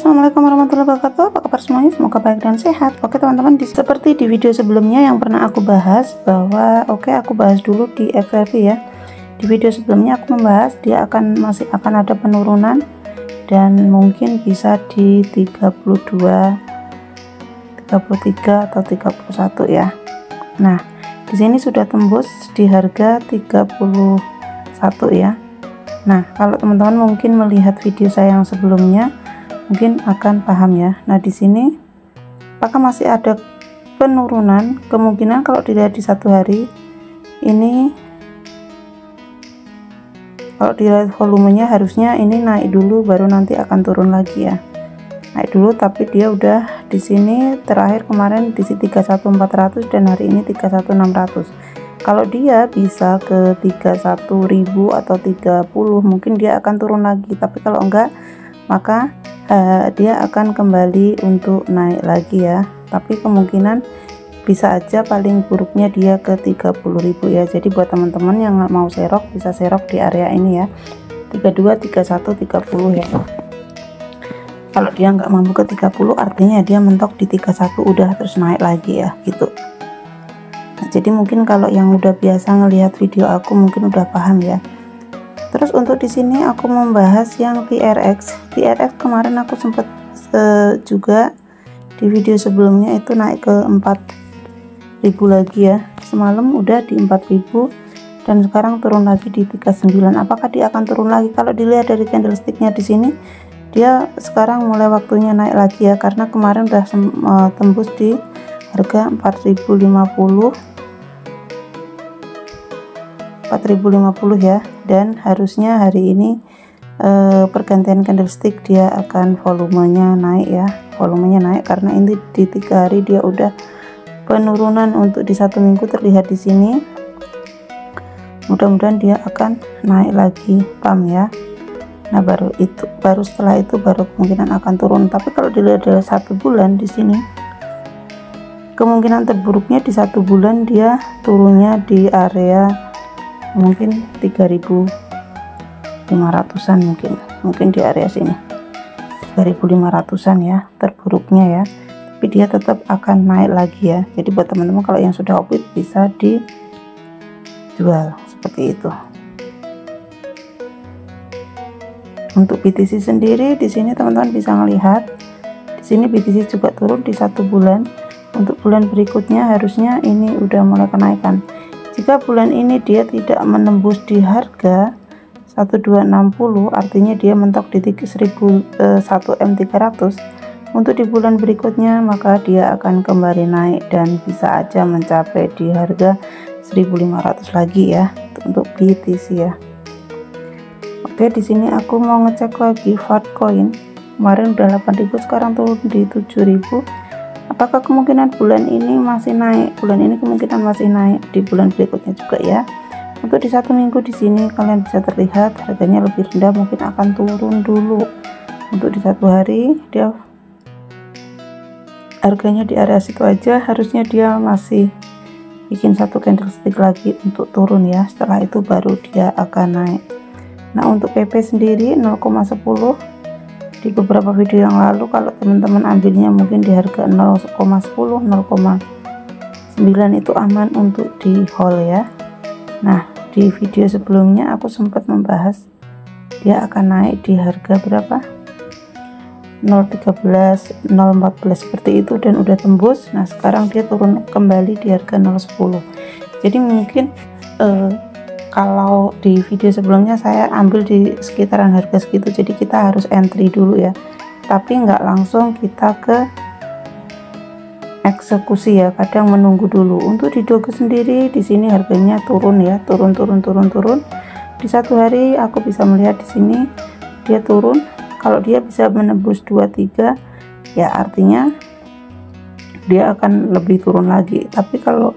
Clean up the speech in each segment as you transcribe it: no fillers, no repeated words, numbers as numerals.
Assalamualaikum warahmatullahi wabarakatuh. Apa kabar semuanya? Semoga baik dan sehat. Oke teman-teman, seperti di video sebelumnya yang pernah aku bahas bahwa aku bahas dulu di XRP ya. Di video sebelumnya aku membahas dia masih akan ada penurunan dan mungkin bisa di 32, 33 atau 31 ya. Nah, di sini sudah tembus di harga 31 ya. Nah, kalau teman-teman mungkin melihat video saya yang sebelumnya mungkin akan paham ya. Nah, di sini apakah masih ada penurunan? Kemungkinan kalau dilihat di satu hari ini, kalau dilihat volumenya harusnya ini naik dulu baru nanti akan turun lagi ya. Naik dulu, tapi dia udah di sini terakhir kemarin di 31.400 dan hari ini 31.600. Kalau dia bisa ke 31.000 atau 30 mungkin dia akan turun lagi, tapi kalau enggak maka dia akan kembali untuk naik lagi ya. Tapi kemungkinan bisa aja paling buruknya dia ke 30.000 ya. Jadi buat teman-teman yang mau serok bisa serok di area ini ya, 32, 31, 30 ya. Kalau dia nggak mampu ke 30 artinya dia mentok di 31 udah terus naik lagi ya gitu. Nah, jadi mungkin kalau yang udah biasa ngelihat video aku mungkin udah paham ya. Terus untuk di sini aku membahas yang PRX. PRX kemarin aku sempat juga di video sebelumnya itu naik ke 4.000 lagi ya. Semalam udah di 4.000 dan sekarang turun lagi di 39. Apakah dia akan turun lagi? Kalau dilihat dari candlesticknya di sini, dia sekarang mulai waktunya naik lagi ya, karena kemarin udah tembus di harga 4.050 ya, dan harusnya hari ini pergantian candlestick dia akan volumenya naik ya, karena ini di 3 hari dia udah penurunan. Untuk di 1 minggu terlihat di sini, mudah-mudahan dia akan naik lagi pam ya. Nah, baru setelah itu baru kemungkinan akan turun. Tapi kalau dilihat dari 1 bulan di sini, kemungkinan terburuknya di 1 bulan dia turunnya di area mungkin 3.500-an, mungkin di area sini 3.500-an ya terburuknya ya. Tapi dia tetap akan naik lagi ya. Jadi buat teman-teman kalau yang sudah opit bisa dijual seperti itu. Untuk BTC sendiri di sini teman-teman bisa melihat di sini BTC juga turun di 1 bulan. Untuk bulan berikutnya harusnya ini udah mulai kenaikan. Jika bulan ini dia tidak menembus di harga 1260 artinya dia mentok di 1 M300. Untuk di bulan berikutnya maka dia akan kembali naik dan bisa aja mencapai di harga 1.500 lagi ya untuk BTC ya. Oke, di sini aku mau ngecek lagi Fatcoin. Kemarin udah 8.000, sekarang turun di 7.000. Apakah kemungkinan bulan ini masih naik? Bulan ini kemungkinan masih naik, di bulan berikutnya juga ya. Untuk di 1 minggu di sini kalian bisa terlihat harganya lebih rendah, mungkin akan turun dulu. Untuk di 1 hari dia harganya di area situ aja, harusnya dia masih bikin 1 candlestick lagi untuk turun ya. Setelah itu baru dia akan naik. Nah, untuk PP sendiri 0,10 di beberapa video yang lalu kalau teman-teman ambilnya mungkin di harga 0,10, 0,9 itu aman untuk di hold ya. Nah, di video sebelumnya aku sempat membahas dia akan naik di harga berapa, 0,13, 0,14 seperti itu dan udah tembus. Nah, sekarang dia turun kembali di harga 0,10. Jadi mungkin kalau di video sebelumnya saya ambil di sekitaran harga segitu, jadi kita harus entry dulu ya, tapi nggak langsung kita ke eksekusi ya, kadang menunggu dulu. Untuk di Doge sendiri di sini harganya turun ya, turun. Di 1 hari aku bisa melihat di sini dia turun. Kalau dia bisa menembus 23 ya artinya dia akan lebih turun lagi. Tapi kalau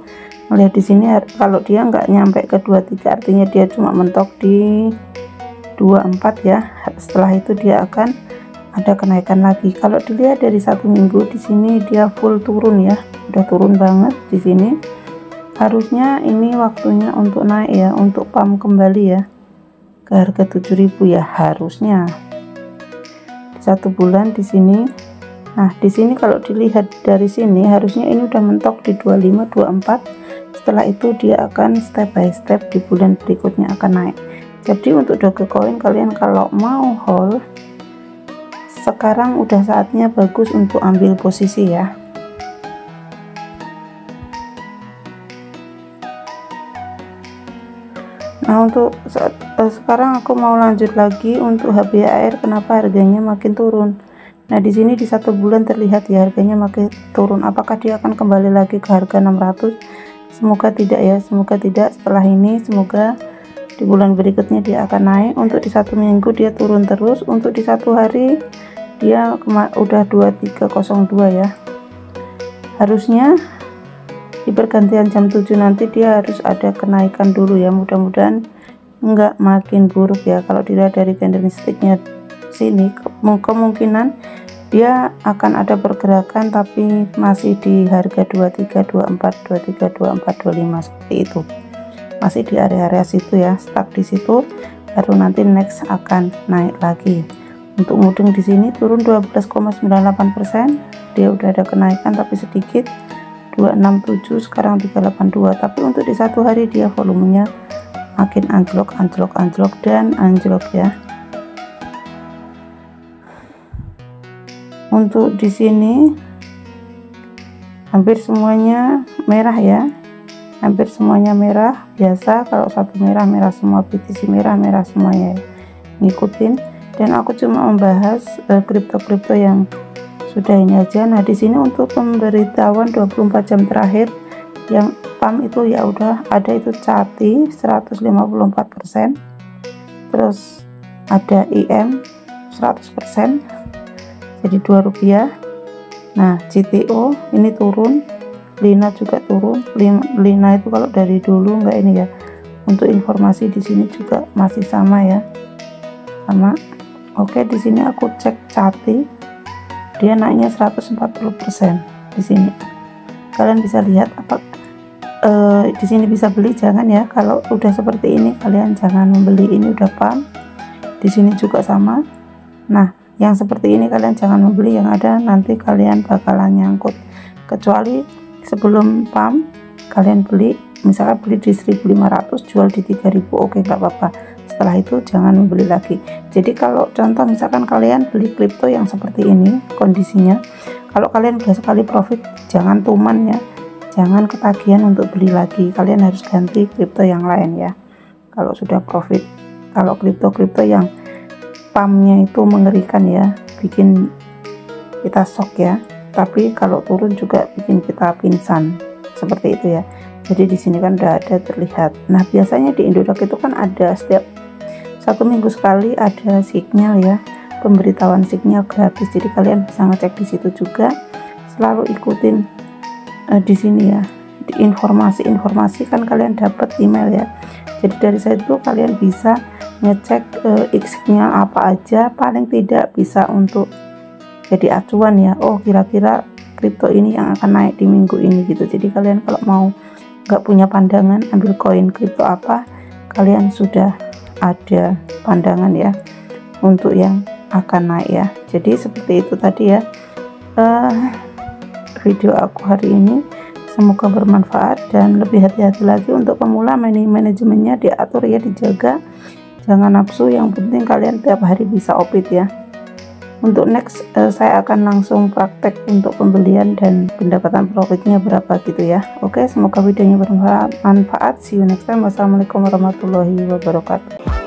melihat di sini kalau dia nggak nyampe ke 23 artinya dia cuma mentok di 24 ya. Setelah itu dia akan ada kenaikan lagi. Kalau dilihat dari 1 minggu di sini dia full turun ya, udah turun banget di sini. Harusnya ini waktunya untuk naik ya, untuk pump kembali ya ke harga 7.000 ya harusnya. Di 1 bulan di sini. Nah, di sini kalau dilihat dari sini harusnya ini udah mentok di 25, 24. Setelah itu dia akan step by step di bulan berikutnya akan naik. Jadi untuk Dogecoin kalian kalau mau hold sekarang udah saatnya bagus untuk ambil posisi ya. Nah, untuk sekarang aku mau lanjut lagi untuk HBAR. Kenapa harganya makin turun? Nah, di sini di 1 bulan terlihat ya harganya makin turun. Apakah dia akan kembali lagi ke harga 600? Semoga tidak ya, semoga tidak. Setelah ini semoga di bulan berikutnya dia akan naik. Untuk di 1 minggu dia turun terus. Untuk di 1 hari dia udah 2302 ya. Harusnya di pergantian jam 7 nanti dia harus ada kenaikan dulu ya, mudah-mudahan enggak makin buruk ya. Kalau dilihat dari candlesticknya sini kemungkinan dia akan ada pergerakan tapi masih di harga 2324, 2324, 25 seperti itu, masih di area-area situ ya, stuck di situ, baru nanti next akan naik lagi. Untuk mudeng di sini turun 12,98%, dia udah ada kenaikan tapi sedikit, 267 sekarang 382. Tapi untuk di 1 hari dia volumenya makin anjlok dan anjlok ya. Untuk di sini hampir semuanya merah ya, hampir semuanya merah. Biasa kalau satu merah semua, BTC merah semuanya ya. Ngikutin, dan aku cuma membahas kripto-kripto yang sudah ini aja. Nah, di sini untuk pemberitahuan 24 jam terakhir yang PAM itu ya udah ada, itu CATI 154%, terus ada IM 100% jadi Rp2. Nah, GTO ini turun, Lina juga turun. Lina itu kalau dari dulu enggak ini ya. Untuk informasi di sini juga masih sama ya, sama. Oke, di sini aku cek CATI, dia naiknya 140% di sini. Kalian bisa lihat apa di sini bisa beli, jangan ya. Kalau udah seperti ini kalian jangan membeli, ini udah PAM. Di sini juga sama. Nah, yang seperti ini kalian jangan membeli, yang ada nanti kalian bakalan nyangkut. Kecuali sebelum PAM kalian beli, misalkan beli di 1.500 jual di 3.000, oke nggak apa-apa. Setelah itu jangan membeli lagi. Jadi kalau contoh misalkan kalian beli kripto yang seperti ini kondisinya, kalau kalian udah sekali profit jangan tuman ya, jangan ketagihan untuk beli lagi, kalian harus ganti kripto yang lain ya kalau sudah profit. Kalau kripto-kripto yang PAM-nya itu mengerikan ya, bikin kita shock ya, tapi kalau turun juga bikin kita pingsan seperti itu ya. Jadi di sini kan udah ada terlihat. Nah, biasanya di Indodax itu kan ada setiap 1 minggu sekali ada signal ya, pemberitahuan signal gratis. Jadi kalian bisa ngecek di situ juga. Selalu ikutin di sini ya, di informasi kan kalian dapat email ya. Jadi dari situ kalian bisa ngecek signal apa aja, paling tidak bisa untuk jadi acuan ya. Oh, kira-kira kripto ini yang akan naik di minggu ini gitu. Jadi kalian kalau mau nggak punya pandangan ambil koin kripto apa, kalian sudah ada pandangan ya untuk yang akan naik ya. Jadi seperti itu tadi ya video aku hari ini, semoga bermanfaat dan lebih hati-hati lagi. Untuk pemula manajemennya diatur ya, dijaga, jangan nafsu, yang penting kalian tiap hari bisa opit ya. Untuk next saya akan langsung praktek untuk pembelian dan pendapatan profitnya berapa gitu ya. Oke, semoga videonya bermanfaat. See you next time. Wassalamualaikum warahmatullahi wabarakatuh.